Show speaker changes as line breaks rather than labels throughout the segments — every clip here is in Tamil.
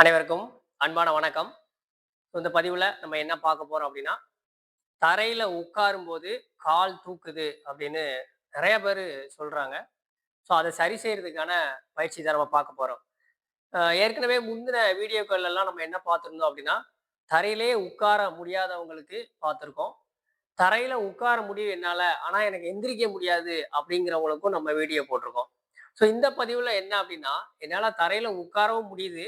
அனைவருக்கும் அன்பான வணக்கம். இந்த பதிவுல நம்ம என்ன பார்க்க போறோம் அப்படின்னா, தரையில உட்காரும்போது கால் தூக்குது அப்படின்னு நெறைய பேரு சொல்றாங்க. அத சரி செய்றதுக்கான பயிற்சி தான் நம்ம பார்க்க போறோம். ஏற்கனவே முந்தின வீடியோக்கள்லாம் நம்ம என்ன பார்த்திருந்தோம் அப்படின்னா, தரையிலேயே உட்கார முடியாதவங்களுக்கு பார்த்திருக்கோம். தரையில உட்கார முடியும் என்னால, ஆனா எனக்கு எந்திரிக்க முடியாது அப்படிங்கிறவங்களுக்கும் நம்ம வீடியோ போட்டிருக்கோம். இந்த பதிவுல என்ன அப்படின்னா, என்னால தரையில உட்காரவும் முடியுது,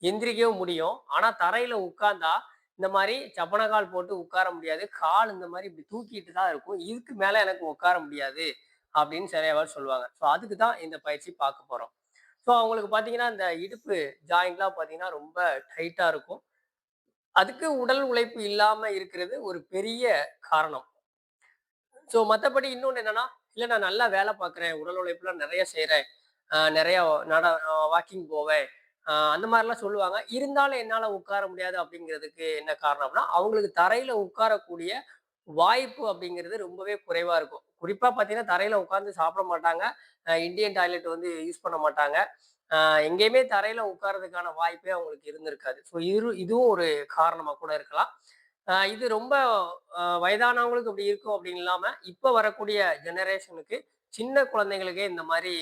எந்திரிக்கவும் முடியும். ஆனா தரையில உட்கார்ந்தா, இந்த மாரி சப்பனக்கால் போட்டு உட்கார முடியாது. கால் இந்த மாரி இப்படி தூக்கிட்டு தான் இருக்கும். இதுக்கு மேல எனக்கு உட்கார முடியாது அப்படின்னு சில பேர் சொல்லுவாங்க. அதுக்கு தான் இந்த பயிற்சி பார்க்க போறோம். அவங்களுக்கு பார்த்தீங்கன்னா, இந்த இடுப்பு ஜாயிண்ட்லாம் பார்த்தீங்கன்னா, ரொம்ப டைட்டா இருக்கும். அதுக்கு உடல் உழைப்பு இல்லாம இருக்கிறது ஒரு பெரிய காரணம். மத்தபடி இன்னொன்னு என்னன்னா, இல்ல நான் நல்லா வேலை பார்க்குறேன். உடல் உழைப்புலாம் நெறைய செய்றேன். நெறைய வாக்கிங் போவேன். அந்த மாரிலாம் சொல்லுவாங்க. இருந்தாலும் என்னால உட்கார முடியாது அப்படிங்கிறதுக்கு என்ன காரணம் அப்படின்னா, அவங்களுக்கு தரையில உட்காரக்கூடிய வாய்ப்பு அப்படிங்கிறது ரொம்பவே குறைவா இருக்கும். குறிப்பா பார்த்தீங்கன்னா, தரையில உட்கார்ந்து சாப்பிட மாட்டாங்க. இந்தியன் டாய்லெட் வந்து யூஸ் பண்ண மாட்டாங்க. அ எங்கேயுமே தரையில உட்கார்றதுக்கான வாய்ப்பே அவங்களுக்கு இருந்திருக்காது. இதுவும் ஒரு காரணமா கூட இருக்கலாம். இது ரொம்ப வயதானவங்களுக்கு அப்படி இருக்கும் அப்படின்னு இல்லாம, இப்ப வரக்கூடிய ஜெனரேஷனுக்கு சின்ன குழந்தைங்களுக்கே இந்த மாரி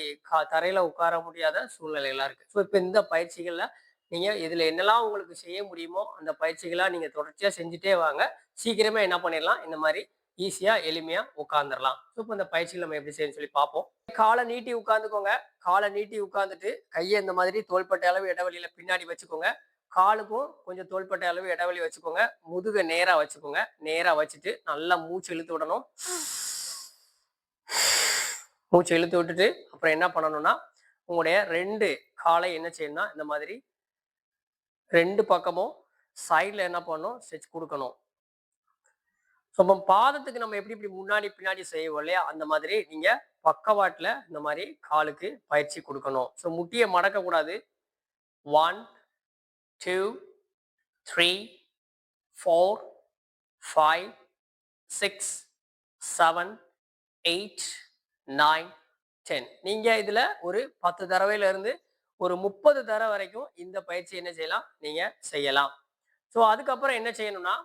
தரையில உட்கார முடியாத சூழ்நிலைலாம் இருக்கு. இப்ப இந்த பயிற்சிகள்ல நீங்க இதுல என்னலாம் உங்களுக்கு செய்ய முடியுமோ, அந்த பயிற்சிகளா நீங்க தொடர்ச்சியா செஞ்சுட்டே வாங்க. சீக்கிரமே என்ன பண்ணிடலாம், இந்த மாரி ஈஸியா, எளிமையா உட்கார்ந்துரலாம். இப்ப இந்த பயிற்சிகள் நம்ம எப்படி செய்யணும்னு சொல்லி பார்ப்போம். கால நீட்டி உட்கார்ந்துக்கோங்க. கால நீட்டி உட்கார்ந்துட்டு, கைய இந்த மாதிரி தோள்பட்டை அளவு இடைவெளியில பின்னாடி வச்சுக்கோங்க. காலுக்கும் கொஞ்சம் தோள்பட்டை அளவு இடைவெளி வச்சுக்கோங்க. முதுக நேரா வச்சுக்கோங்க. நேரா வச்சுட்டு நல்லா மூச்சு இழுத்து விடணும். மூச்சு இழுத்து விட்டுட்டு, அப்புறம் என்ன பண்ணணும்னா, உங்களுடைய 2 காலை என்ன செய்யணும்னா, இந்த மாதிரி 2 பக்கமும் சைடுல என்ன பண்ணணும், ஸ்ட்ரெச் குடுக்கணும். அப்ப பாதத்துக்கு நம்ம எப்படி இப்படி முன்னாடி, பின்னாடி செய்வோம் இல்லையா? அந்த மாதிரி நீங்க பக்கவாட்டுல இந்த மாரி காலுக்கு பயிற்சி குடுக்கணும். முட்டிய மடக்கக்கூடாது. 1, 2, 3, 4, 5, 6, 7, 8, 9, 10. நீங்க இதுல ஒரு 10 தடவையில இருந்து ஒரு 30 தடவை வரைக்கும் இந்த பயிற்சி என்ன செய்யலாம்? நீங்க செய்யலாம். அதுக்கப்புறம் என்ன செய்யணும்னா,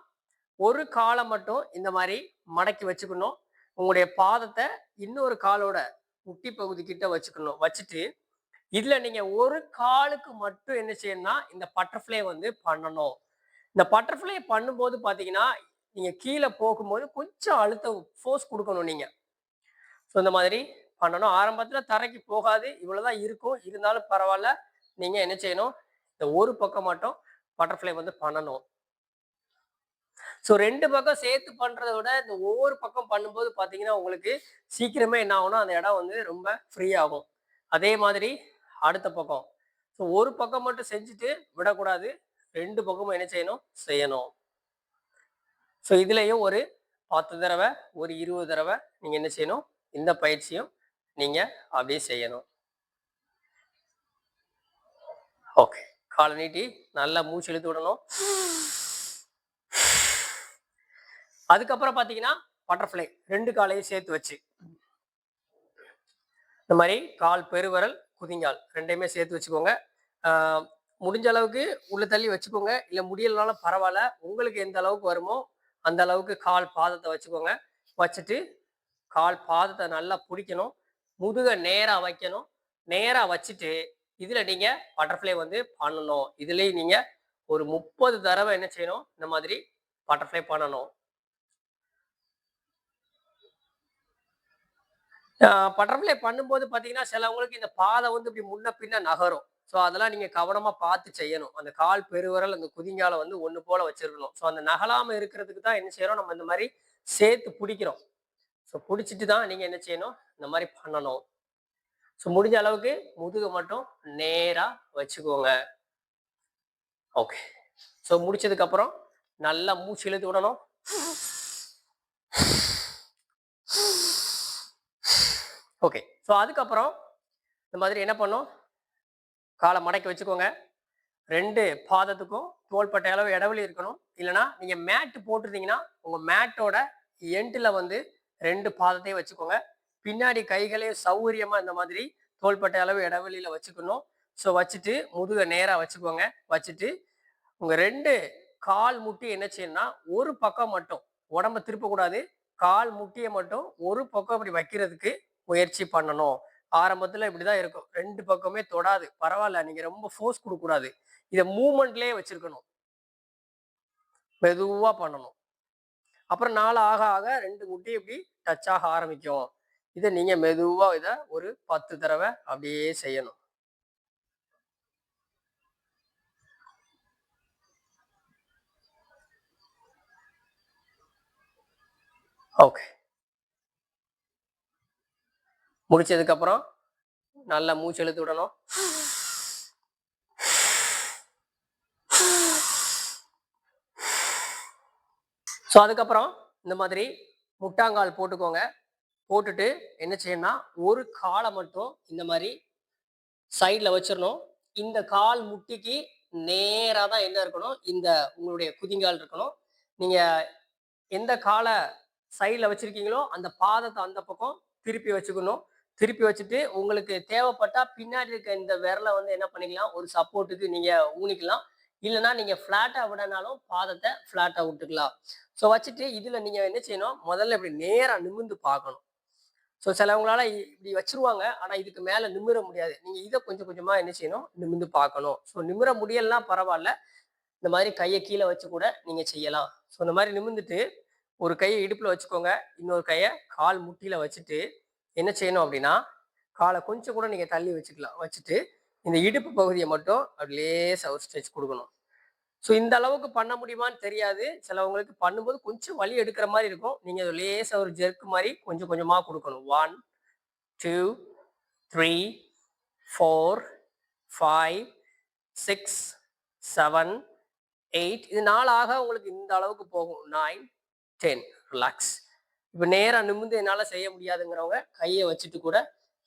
ஒரு கால மட்டும் இந்த மாரி மடக்கி வச்சுக்கணும். உங்களுடைய பாதத்த இன்னொரு காலோட முட்டி பகுதி கிட்ட வச்சுக்கணும். வச்சுட்டு, இதுல நீங்க ஒரு காலுக்கு மட்டும் என்ன செய்யணும்னா, இந்த பட்டர்ஃப்ளை வந்து பண்ணணும். இந்த பட்டர்ஃப்ளை பண்ணும்போது பார்த்தீங்கன்னா, நீங்க கீழ போகும்போது கொஞ்சம் அழுத்தம் ஃபோர்ஸ் குடுக்கணும் நீங்க. இந்த மாதிரி பண்ணணும். ஆரம்பத்துல தரைக்கு போகாது. இவ்வளவுதான் இருக்கும். இருந்தாலும் பரவால்ல. நீங்க என்ன செய்யணும், இந்த ஒரு பக்கம் மட்டும் பட்டர்ஃப்ளை வந்து பண்ணணும். 2 பக்கம் சேர்த்து பண்றத விட, இந்த ஒவ்வொரு பக்கம் பண்ணும்போது பார்த்தீங்கன்னா, உங்களுக்கு சீக்கிரமே என்ன ஆகும்னா, அந்த இடம் வந்து ரொம்ப ஃப்ரீ ஆகும். அதே மாதிரி அடுத்த பக்கம். ஒரு பக்கம் மட்டும் செஞ்சுட்டு விடக்கூடாது. 2 பக்கமும் என்ன செய்யணும்? செய்யணும். இதுலயும் ஒரு 10 தடவ, ஒரு 20 தடவ நீங்க என்ன செய்யணும்? இந்த பயிற்சியும் நீங்க அப்படியே செய்யணும். ஓகே. கால நீட்டி நல்லா மூச்சு இழுத்து விடணும். அதுக்கப்புறம் பார்த்தீங்கன்னா, பட்டர்ஃப்ளை 2 காலையும் சேர்த்து வச்சு. இந்த மாரி கால் பெருவிரல், குதிங்கால் 2யுமே சேர்த்து வச்சுக்கோங்க. ஆ முடிஞ்ச அளவுக்கு உள்ள தள்ளி வச்சுக்கோங்க. இல்ல முடியலனாலும் பரவால்ல. உங்களுக்கு எந்த அளவுக்கு வருமோ, அந்த அளவுக்கு கால் பாதத்த வச்சுக்கோங்க. வச்சுட்டு, கால் பாதத்த நல்லா புடிக்கணும். முதுக நேரா வைக்கணும். நேரா வச்சுட்டு, இதுல நீங்க பட்டர்ஃப்ளை வந்து பண்ணணும். இதுலயும் நீங்க ஒரு 30 தடவ என்ன செய்யணும்? இந்த மாதிரி பட்டர்ஃப்ளை பண்ணணும். பட்டர்ஃப்ளை பண்ணும்போது பார்த்தீங்கன்னா, சிலவங்களுக்கு இந்த பாதம் வந்து இப்படி முன்ன பின்ன நகரும். அதெல்லாம் நீங்க கவனமா பார்த்து செய்யணும். அந்த கால் பெருவிரல், அந்த குதிங்கால வந்து ஒண்ணு போல வச்சிருக்கணும். அந்த நகலாம இருக்கிறதுக்கு தான் என்ன செய்றோம், நம்ம இந்த மாரி சேர்த்து புடிக்கிறோம். புடிச்சிட்டு தான் நீங்க என்ன செய்யணும், இந்த மாரி பண்ணணும். முடிஞ்ச அளவுக்கு முதுக மட்டும் நேரா வச்சுக்கோங்க. ஓகே. முடிச்சதுக்கு அப்புறம் நல்லா மூச்சு இழுத்து விடணும். ஓகே. அதுக்கப்புறம் இந்த மாதிரி என்ன பண்ணணும், கால மடக்கி வச்சுக்கோங்க. 2 பாதத்துக்கும் தோள்பட்டை அளவு இடைவெளி இருக்கணும். இல்லன்னா நீங்க மேட் போட்டிருந்தீங்கன்னா, உங்க மேட்டோட எண்டுல வந்து 2 பாதத்தையும் வச்சுக்கோங்க. பின்னாடி கைகளையும் சௌகரியமா இந்த மாதிரி தோள்பட்டை அளவு இடைவெளியில வச்சுக்கணும். ஸோ வச்சுட்டு முதுகை நேராக வச்சுக்கோங்க. வச்சுட்டு உங்கள் 2 கால் முட்டி என்ன செய்யணும்னா ஒரு பக்கம் மட்டும் உடம்ப திருப்பக்கூடாது. கால் முட்டியை மட்டும் ஒரு பக்கம் இப்படி வைக்கிறதுக்கு முயற்சி பண்ணணும். ஆரம்பத்தில் இப்படி தான் இருக்கும். 2 பக்கமே தொடாது. பரவாயில்ல, நீங்கள் ரொம்ப ஃபோர்ஸ் கொடுக்கக்கூடாது. இதை மூமெண்ட்லேயே வச்சிருக்கணும். மெதுவாக பண்ணணும். அப்புறம் நாள் ஆக ஆக 2 முட்டி இப்படி டச் ஆக ஆரம்பிக்கும். இதை நீங்க மெதுவா இதை ஒரு 10 தடவை அப்படியே செய்யணும். ஓகே. முடிச்சதுக்கு அப்புறம் நல்லா மூச்சு இழுத்து விடணும். ஸோ அதுக்கப்புறம் இந்த மாதிரி முட்டாங்கால் போட்டுக்கோங்க. போட்டுட்டு என்ன செய்யணும்னா ஒரு காலை மட்டும் இந்த மாதிரி சைடில் வச்சிடணும். இந்த கால் முட்டிக்கு நேராக தான் என்ன இருக்கணும், இந்த உங்களுடைய குதிங்கால் இருக்கணும். நீங்கள் எந்த காலை சைடில் வச்சிருக்கீங்களோ அந்த பாதத்தை அந்த பக்கம் திருப்பி வச்சுக்கணும். திருப்பி வச்சுட்டு உங்களுக்கு தேவைப்பட்டா பின்னாடி இருக்க இந்த விரலை வந்து என்ன பண்ணிக்கலாம், ஒரு சப்போர்ட்டுக்கு நீங்கள் ஊனிக்கலாம். இல்லைன்னா நீங்கள் ஃப்ளாட்டாக விடனாலும் பாதத்தை ஃப்ளாட்டாக விட்டுக்கலாம். ஸோ வச்சுட்டு இதில் நீங்கள் என்ன செய்யணும், முதல்ல இப்படி நேராக நிமிர்ந்து பார்க்கணும். ஸோ சிலவங்களால இப்படி வச்சிருவாங்க. ஆனால் இதுக்கு மேலே நிமிர முடியாது. நீங்கள் இதை கொஞ்சம் கொஞ்சமாக என்ன செய்யணும், நிமிர்ந்து பார்க்கணும். ஸோ நிமிர முடியலன்னா பரவாயில்ல, இந்த மாதிரி கையை கீழே வச்சு கூட நீங்கள் செய்யலாம். ஸோ இந்த மாதிரி நிமிர்ந்துட்டு ஒரு கையை இடுப்பில் வச்சுக்கோங்க. இன்னொரு கையை கால் முட்டியில் வச்சுட்டு என்ன செய்யணும் அப்படின்னா, காலை கொஞ்சம் கூட நீங்கள் தள்ளி வச்சுக்கலாம். வச்சுட்டு இந்த இடுப்பு பகுதியை மட்டும் அப்படி லேசாக ஒரு ஸ்ட்ரெச் கொடுக்கணும். ஸோ இந்த அளவுக்கு பண்ண முடியுமான்னு தெரியாது. சிலவங்களுக்கு பண்ணும்போது கொஞ்சம் வலி எடுக்கிற மாதிரி இருக்கும். நீங்கள் அது லேசாக ஒரு ஜெர்க்கு மாதிரி கொஞ்சம் கொஞ்சமாக கொடுக்கணும். 1, 2, 3, 4, 5, 6, 7, 8. இது 4 ஆக உங்களுக்கு இந்த அளவுக்கு போகும். 9, 10. ரிலாக்ஸ். இப்போ நேராக நிமிர்ந்து என்னால் செய்ய முடியாதுங்கிறவங்க கையை வச்சுட்டு கூட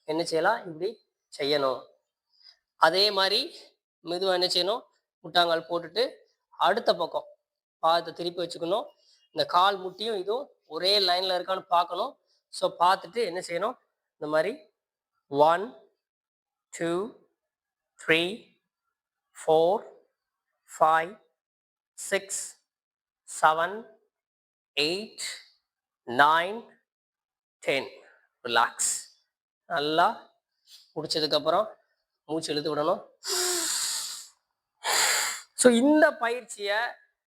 என்ன செய்யலாம், இப்படி செய்யணும். அதே மாதிரி மெதுவாக என்ன செய்யணும், முட்டாங்கால் போட்டுட்டு அடுத்த பக்கம் பாதத்தை திருப்பி வச்சுக்கணும். இந்த கால் முட்டியும் இதுவும் ஒரே லைனில் இருக்கான்னு பார்க்கணும். ஸோ பார்த்துட்டு என்ன செய்யணும், இந்த மாதிரி 1, 2, 3, 4, 5, 6, 7, 8, 9, 10. ரிலாக்ஸ். நல்லா முடிச்சதுக்கப்புறம் மூச்சு இழுத்து விடணும். ஸோ இந்த பயிற்சியை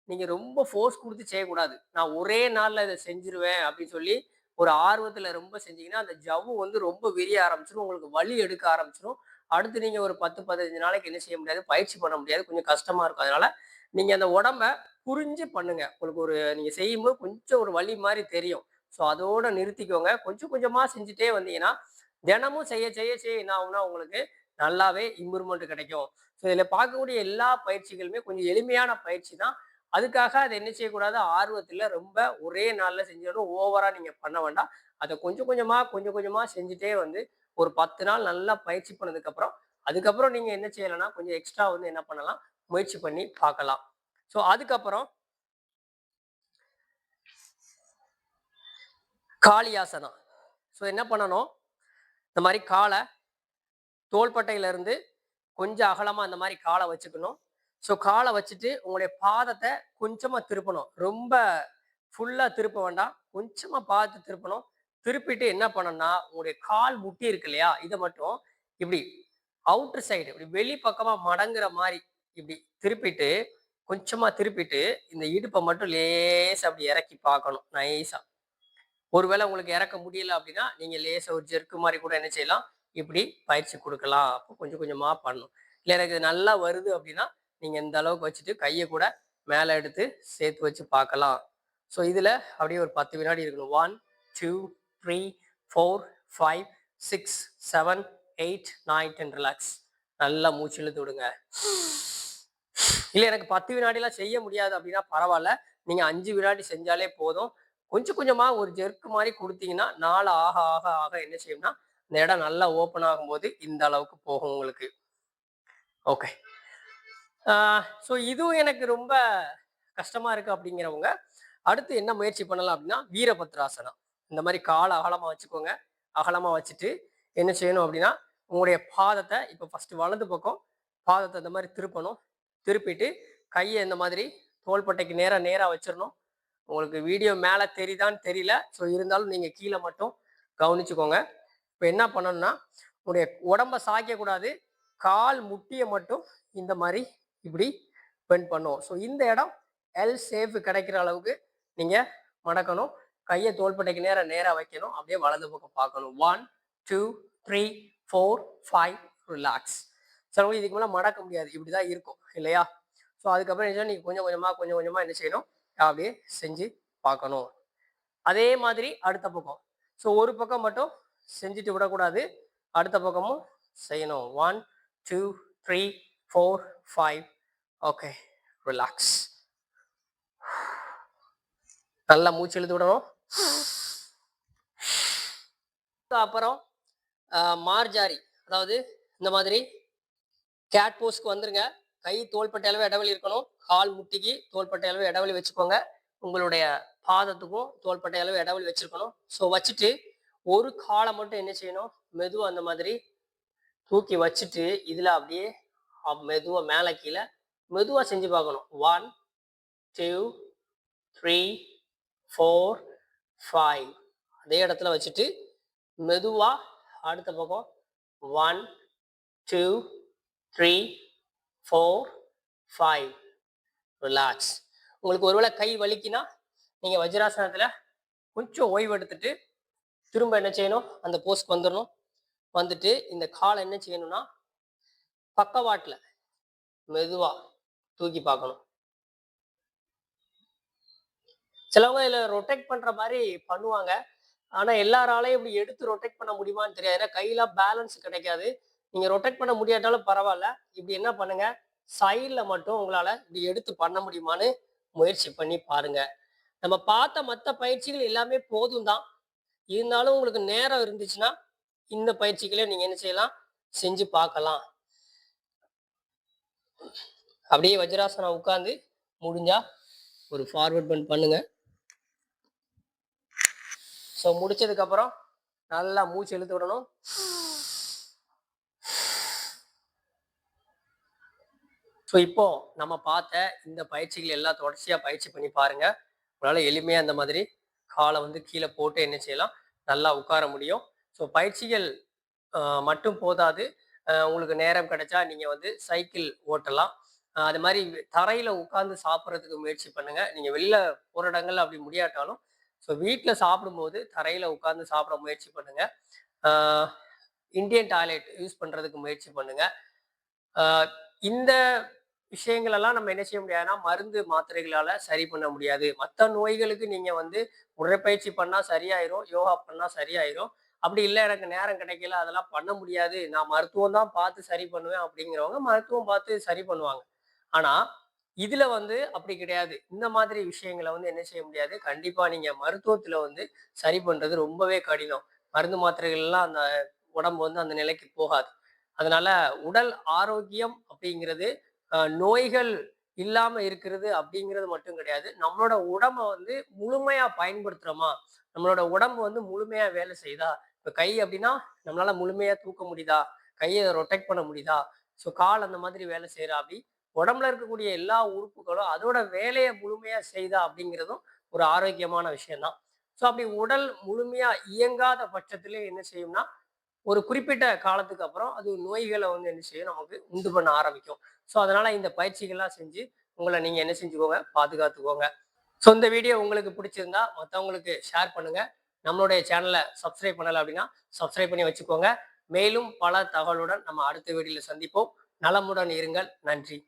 நீங்கள் ரொம்ப ஃபோர்ஸ் கொடுத்து செய்யக்கூடாது. நான் ஒரே நாளில் இதை செஞ்சிருவேன் அப்படின்னு சொல்லி ஒரு ஆர்வத்தில் ரொம்ப செஞ்சீங்கன்னா அந்த ஜவ்வு வந்து ரொம்ப விரிய ஆரம்பிச்சிடும். உங்களுக்கு வலி எடுக்க ஆரம்பிச்சிடும். அடுத்து நீங்கள் ஒரு 10-15 நாளைக்கு என்ன செய்ய முடியாது, பயிற்சி பண்ண முடியாது. கொஞ்சம் கஷ்டமாக இருக்கும். அதனால் நீங்கள் அந்த உடம்ப புரிஞ்சு பண்ணுங்க. உங்களுக்கு ஒரு நீங்கள் செய்யும்போது கொஞ்சம் ஒரு வலி மாதிரி தெரியும். ஸோ அதோட நிறுத்திக்கோங்க. கொஞ்சம் கொஞ்சமாக செஞ்சுட்டே வந்தீங்கன்னா தினமும் செய்ய செய்ய செய்ய என்ன ஆகும்னா உங்களுக்கு நல்லாவே இம்ப்ரூவ்மெண்ட் கிடைக்கும். ஸோ இதில் பார்க்கக்கூடிய எல்லா பயிற்சிகளுமே கொஞ்சம் எளிமையான பயிற்சி தான். அதுக்காக அதை என்ன செய்யக்கூடாது, ஆர்வத்தில் ரொம்ப ஒரே நாளில் செஞ்சிடணும். ஓவராக நீங்கள் பண்ண வேண்டாம். அதை கொஞ்சம் கொஞ்சமாக செஞ்சுட்டே வந்து ஒரு 10 நாள் நல்லா பயிற்சி பண்ணதுக்கப்புறம் அதுக்கப்புறம் நீங்கள் என்ன செய்யலைன்னா கொஞ்சம் எக்ஸ்ட்ரா வந்து என்ன பண்ணலாம், முயற்சி பண்ணி பார்க்கலாம். ஸோ அதுக்கப்புறம் காளியாசனம். ஸோ என்ன பண்ணணும், இந்த மாதிரி காலை தோள்பட்டையிலிருந்து கொஞ்சம் அகலமாக இந்த மாதிரி காலை வச்சுக்கணும். ஸோ காலை வச்சுட்டு உங்களுடைய பாதத்தை கொஞ்சமாக திருப்பணும். ரொம்ப ஃபுல்லாக திருப்ப வேண்டாம். கொஞ்சமாக பாதத்தை திருப்பணும். திருப்பிட்டு என்ன பண்ணணும்னா உங்களுடைய கால் முட்டி இருக்கு இல்லையா, இதை மட்டும் இப்படி அவுட்டர் சைடு இப்படி வெளி பக்கமாக மடங்குற மாதிரி இப்படி திருப்பிட்டு கொஞ்சமாக திருப்பிட்டு இந்த இடுப்பை மட்டும் லேசாக அப்படி இறக்கி பார்க்கணும் நைஸாக. ஒருவேளை உங்களுக்கு இறக்க முடியல அப்படின்னா நீங்கள் லேசாக ஒரு ஜெர்க்கு மாதிரி கூட என்ன செய்யலாம், இப்படி பயிற்சி கொடுக்கலாம். அப்போ கொஞ்சம் கொஞ்சமாக பண்ணணும். இல்லை எனக்கு நல்லா வருது அப்படின்னா நீங்கள் இந்த அளவுக்கு வச்சுட்டு கையை கூட மேலே எடுத்து சேர்த்து வச்சு பார்க்கலாம். ஸோ இதில் அப்படியே ஒரு 10 வினாடி இருக்கணும். 1, 2, 3, 4, 5, 6, 7, 8, 9, 10. ரிலாக்ஸ். நல்லா மூச்சு இழுத்து விடுங்க. இல்லை எனக்கு 10 வினாடிலாம் செய்ய முடியாது அப்படின்னா பரவாயில்ல, நீங்கள் 5 வினாடி செஞ்சாலே போதும். கொஞ்சம் கொஞ்சமாக ஒரு ஜெர்க்கு மாதிரி கொடுத்தீங்கன்னா நாள் ஆக ஆக ஆக என்ன செய்யும்னா இந்த இடம் நல்லா ஓப்பன் ஆகும்போது இந்த அளவுக்கு போகும் உங்களுக்கு. ஓகே. ஸோ இதுவும் எனக்கு ரொம்ப கஷ்டமாக இருக்குது அப்படிங்கிறவங்க அடுத்து என்ன முயற்சி பண்ணலாம் அப்படின்னா வீரபத்ராசனம். இந்த மாதிரி காலை அகலமாக வச்சுக்கோங்க. அகலமாக வச்சுட்டு என்ன செய்யணும் அப்படின்னா உங்களுடைய பாதத்தை இப்போ ஃபஸ்ட்டு வலது பக்கம் பாதத்தை இந்த மாதிரி திருப்பணும். திருப்பிட்டு கையை இந்த மாதிரி தோள்பட்டைக்கு நேராக வச்சிடணும். உங்களுக்கு வீடியோ மேலே தெரியுதான்னு தெரியல. ஸோ இருந்தாலும் நீங்கள் கீழே மட்டும் கவனிச்சுக்கோங்க. இப்போ என்ன பண்ணணும்னா, உங்களுடைய உடம்ப சாய்க்கக்கூடாது. கால் முட்டியை மட்டும் இந்த மாதிரி இப்படி பெண்ட் பண்ணும். ஸோ இந்த இடம் எல் ஷேப் கிடைக்கிற அளவுக்கு நீங்கள் மடக்கணும். கையை தோள்பட்டைக்கு நேராக வைக்கணும். அப்படியே வலது பக்கம் பார்க்கணும். 1 2 3 4 5 ரிலாக்ஸ். சிலவங்க இதுக்கு மேலே மடக்க முடியாது, இப்படி தான் இருக்கும் இல்லையா? ஸோ அதுக்கப்புறம் என்ன நீங்கள் கொஞ்சம் கொஞ்சமாக என்ன செய்யணும், அப்படியே செஞ்சு பார்க்கணும். அதே மாதிரி அடுத்த பக்கம். ஸோ ஒரு பக்கம் மட்டும் செஞ்சுட்டு விடக்கூடாது, அடுத்த பக்கமும் செய்யணும். 1 2 3 4 5. Okay, relax. நல்லா மூச்சு இழுத்து விடணும். அப்புறம் மார்ஜாரி, அதாவது இந்த மாதிரி கேட் போஸ்க்கு வந்துருங்க. கை தோள்பட்டை அளவு இடைவெளி இருக்கணும். கால் முட்டிக்கு தோள்பட்டை அளவு இடைவெளி வச்சுக்கோங்க. உங்களுடைய பாதத்துக்கும் தோள்பட்டை அளவு இடைவெளி வச்சிருக்கணும். ஸோ வச்சுட்டு ஒரு காலை மட்டும் என்ன செய்யணும், மெதுவாக அந்த மாதிரி தூக்கி வச்சுட்டு இதில் அப்படியே மெதுவாக மேலே கீழே மெதுவாக செஞ்சு பார்க்கணும். 1 2 3 4 5. அதே இடத்துல வச்சுட்டு மெதுவாக அடுத்த பக்கம் 1 2 3 4 5. ரிலாக்ஸ். உங்களுக்கு ஒருவேளை கை வலிக்குன்னா நீங்கள் வஜ்ராசனத்தில் கொஞ்சம் ஓய்வு எடுத்துட்டு திரும்ப என்ன செய்யணும், அந்த போஸ்க்கு வந்துடணும். வந்துட்டு இந்த காலை என்ன செய்யணும்னா பக்கவாட்டில் மெதுவாக தூக்கி பார்க்கணும். சிலவங்க இதில் ரொட்டேட் பண்ணுற மாதிரி பண்ணுவாங்க. ஆனால் எல்லாராலையும் இப்படி எடுத்து ரொட்டேட் பண்ண முடியுமான்னு தெரியாது. ஏன்னா கையில் பேலன்ஸ் கிடைக்காது. நீங்கள் ரொட்டேட் பண்ண முடியாட்டாலும் பரவாயில்ல. இப்படி என்ன பண்ணுங்க, சைடில் மட்டும் உங்களால் இப்படி எடுத்து பண்ண முடியுமான்னு முயற்சி பண்ணி பாருங்க. நம்ம பார்த்த மற்ற பயிற்சிகள் எல்லாமே போதும் தான். இருந்தாலும் உங்களுக்கு நேரம் இருந்துச்சுன்னா இந்த பயிற்சிகளை நீங்கள் என்ன செய்யலாம், செஞ்சு பார்க்கலாம். அப்படியே வஜ்ராசனம் உட்காந்து முடிஞ்சா ஒரு ஃபார்வர்ட் பெண்ட் பண்ணுங்க. ஸோ முடிச்சதுக்கப்புறம் நல்லா மூச்சு இழுத்து விடணும். ஸோ இப்போ நம்ம பார்த்த இந்த பயிற்சிகள் எல்லாம் தொடர்ச்சியாக பயிற்சி பண்ணி பாருங்க. உங்களால் எளிமையாக அந்த மாதிரி காலை வந்து கீழே போட்டு என்ன செய்யலாம், நல்லா உட்கார முடியும். ஸோ பயிற்சிகள் மட்டும் போதாது. உங்களுக்கு நேரம் கிடைச்சா நீங்கள் வந்து சைக்கிள் ஓட்டலாம். அது மாதிரி தரையில் உட்காந்து சாப்பிட்றதுக்கு முயற்சி பண்ணுங்க. நீங்கள் வெளில போகிற இடங்கள்ல அப்படி முடியாட்டாலும் ஸோ வீட்டில் சாப்பிடும்போது தரையில் உட்காந்து சாப்பிட முயற்சி பண்ணுங்க. இந்தியன் டாய்லெட் யூஸ் பண்ணுறதுக்கு முயற்சி பண்ணுங்க. இந்த விஷயங்கள் எல்லாம் நம்ம என்ன செய்ய முடியாதுன்னா மருந்து மாத்திரைகளால சரி பண்ண முடியாது. மற்ற நோய்களுக்கு நீங்க வந்து உடற்பயிற்சி பண்ணா சரியாயிரும், யோகா பண்ணா சரியாயிரும். அப்படி இல்லை எனக்கு நேரம் கிடைக்கல அதெல்லாம் பண்ண முடியாது, நான் மருத்துவம் தான் பார்த்து சரி பண்ணுவேன் அப்படிங்கிறவங்க மருத்துவம் பார்த்து சரி பண்ணுவாங்க. ஆனா இதுல வந்து அப்படி கிடையாது. இந்த மாதிரி விஷயங்களை வந்து என்ன செய்ய முடியாது, கண்டிப்பா நீங்க மருத்துவத்துல வந்து சரி பண்றது ரொம்பவே கடினம். மருந்து மாத்திரைகள் எல்லாம் அந்த உடம்பு வந்து அந்த நிலைக்கு போகாது. அதனால உடல் ஆரோக்கியம் அப்படிங்கிறது நோய்கள் இல்லாம இருக்கிறது அப்படிங்கிறது மட்டும் கிடையாது. நம்மளோட உடம்ப வந்து முழுமையா பயன்படுத்துறோமா, நம்மளோட உடம்பு வந்து முழுமையா வேலை செய்யுதா. இப்ப கை அப்படின்னா நம்மளால முழுமையா தூக்க முடியுதா, கையை ரொட்டேட் பண்ண முடியுதா, ஸோ கால் அந்த மாதிரி வேலை செய்யறா, அப்படி உடம்புல இருக்கக்கூடிய எல்லா உறுப்புகளும் அதோட வேலையை முழுமையா செய்தா அப்படிங்கிறதும் ஒரு ஆரோக்கியமான விஷயம்தான். ஸோ அப்படி உடல் முழுமையா இயங்காத பட்சத்திலே என்ன செய்யும்னா ஒரு குறிப்பிட்ட காலத்துக்கு அப்புறம் அது நோய்களை வந்து என்ன செய்யும், நமக்கு உண்டு பண்ண ஆரம்பிக்கும். ஸோ அதனால இந்த பயிற்சிகள்லாம் செஞ்சு உங்களை நீங்க என்ன செஞ்சுக்கோங்க, பாதுகாத்துக்கோங்க. ஸோ இந்த வீடியோ உங்களுக்கு பிடிச்சிருந்தா மற்றவங்களுக்கு ஷேர் பண்ணுங்க. நம்மளுடைய சேனலை சப்ஸ்கிரைப் பண்ணலை அப்படின்னா சப்ஸ்கிரைப் பண்ணி வச்சுக்கோங்க. மேலும் பல தகவலுடன் நம்ம அடுத்த வீடியோல சந்திப்போம். நலமுடன் இருங்கள். நன்றி.